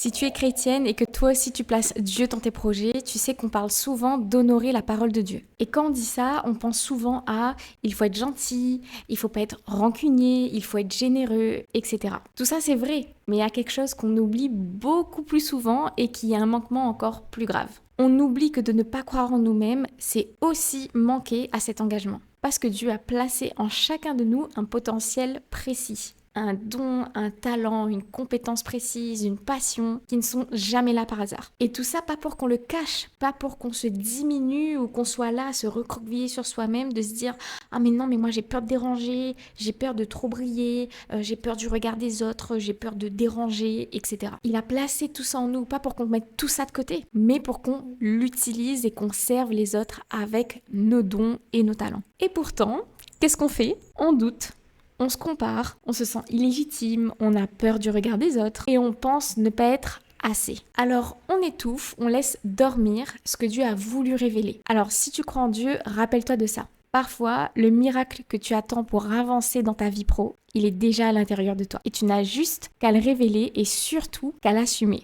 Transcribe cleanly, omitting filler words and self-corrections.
Si tu es chrétienne et que toi aussi tu places Dieu dans tes projets, tu sais qu'on parle souvent d'honorer la parole de Dieu. Et quand on dit ça, on pense souvent à il faut être gentil, il faut pas être rancunier, il faut être généreux, etc. Tout ça c'est vrai, mais il y a quelque chose qu'on oublie beaucoup plus souvent et qui est un manquement encore plus grave. On oublie que de ne pas croire en nous-mêmes, c'est aussi manquer à cet engagement. Parce que Dieu a placé en chacun de nous un potentiel précis. Un don, un talent, une compétence précise, une passion qui ne sont jamais là par hasard. Et tout ça pas pour qu'on le cache, pas pour qu'on se diminue ou qu'on soit là à se recroqueviller sur soi-même, de se dire ah mais non mais moi j'ai peur de déranger, j'ai peur de trop briller, j'ai peur du regard des autres, j'ai peur de déranger, etc. Il a placé tout ça en nous, pas pour qu'on mette tout ça de côté, mais pour qu'on l'utilise et qu'on serve les autres avec nos dons et nos talents. Et pourtant, qu'est-ce qu'on fait? On doute. On se compare, on se sent illégitime, on a peur du regard des autres et on pense ne pas être assez. Alors on étouffe, on laisse dormir ce que Dieu a voulu révéler. Alors si tu crois en Dieu, rappelle-toi de ça. Parfois, le miracle que tu attends pour avancer dans ta vie pro, il est déjà à l'intérieur de toi. Et tu n'as juste qu'à le révéler et surtout qu'à l'assumer.